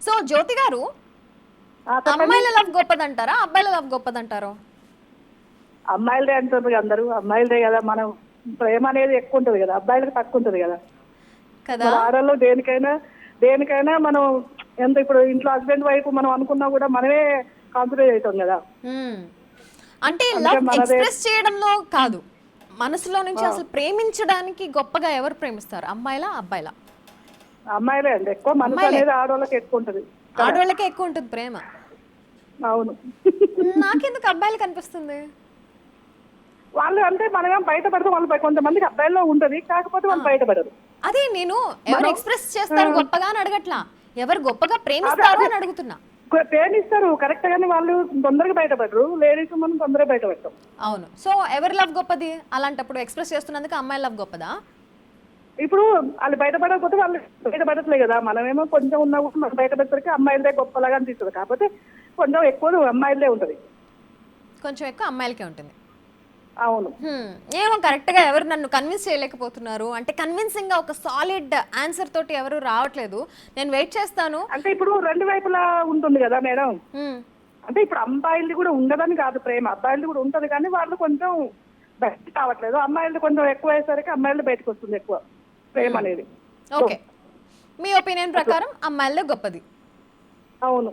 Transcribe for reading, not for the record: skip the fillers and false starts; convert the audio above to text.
So జ్యోతి గారు, చెప్పండి. అమ్మాయిల లవ్ గొప్పదంటారా, అబ్బాయిల లవ్ గొప్పదంటారు? అమ్మాయిలదే అంటారు అందరూ, అమ్మాయిలదే కదా. మనం ప్రేమ అనేది ఎక్కువ ఉంటది కదా, అబ్బాయిలకు తక్కువ ఉంటది కదా. కదా. మన ఆడల్లో దేనికైనా మనం ఎంత ఇప్పుడు ఇంట్లో హస్బెండ్ వైఫ్ మనం అనుకున్నా కూడా మనమే కాన్సన్ట్రేట్ అవుతాం కదా. అంటే అందుకే లవ్ మనదే. ఎక్స్ప్రెస్ చేయడంలో కాదు, మనసులో నుంచి అసలు ప్రేమించడానికి గొప్పగా ఎవరు ప్రేమిస్తారు, అమ్మాయిలా అబ్బాయిలా? అమ్మాయిలే అండి ఎక్కువ. మనసు అమ్మాయిలే. అనేది ఆడవాళ్ళకి ఎక్కువ ఉంటది కదా. ఆడవాళ్ళకే ఎక్కువ ఉంటుంది ప్రేమ. అవును. నాకెందుకు అబ్బాయిలు కనిపిస్తుంది? వాళ్ళు అంటే మనమేం బయటపడదు, వాళ్ళు కొంతమందికి అబ్బాయిల్లో ఉంటది, కాకపోతే వాళ్ళు బయటపడరు. అదే నేను ఎవరు మనం ఎక్స్ప్రెస్ చేస్తారు గొప్పగా అని అడగట్లా, ఎవరు గొప్పగా అదే ప్రేమిస్తారు అదే అని అడుగుతున్నా. ప్రేమిస్తారు కరెక్ట్, గానీ వాళ్ళు తొందరగా బయటపడరు. లేడీస్ మనం తొందరగా బయటపడతాం. అవును. సో ఎవరి లవ్ గొప్పది అలాంటప్పుడు? ఎక్స్ప్రెస్ చేస్తున్నందుకు అమ్మాయి లవ్ గొప్పదా? ఇప్పుడు వాళ్ళు బయటపడకపోతే వాళ్ళు బయటపడట్లే కదా. మనమేమో కొంచెం ఉన్నా కూడా మనం బయటపడేసరికి అమ్మాయిలదే గొప్పలాగా అనిపిస్తుంది. కాకపోతే కొంచెం ఎక్కువ అమ్మాయిలదే ఉంటది. కొంచెం ఎక్కువ అమ్మాయిలకే ఉంటుంది. అవును. ఏమో కరెక్ట్ గా ఎవరు నన్ను కన్విన్స్ చేయలేకపోతున్నారు. అంటే కన్విన్సింగ్ గా ఒక సాలిడ్ ఆన్సర్ తోటి ఎవరు రావట్లేదు. నేను వెయిట్ చేస్తాను. అంటే ఇప్పుడు రెండు వైపులా ఉంటుంది కదా మేడం. హ్మ్. అంటే ఇప్పుడు అమ్మాయిలది కూడా ఉండదని కాదు ప్రేమ, అబ్బాయిలది కూడా ఉంటది, కానీ వాళ్ళు కొంచెం బయటకు కావట్లేదు. అమ్మాయిలది కొంచెం ఎక్కువ అయ్యేసరికి అమ్మాయిలది బయటకు వస్తుంది ఎక్కువ ప్రేమ అనేది. ఓకే, మీ ఒపీనియన్ ప్రకారం అమ్మాయిలే గొప్పది. అవును.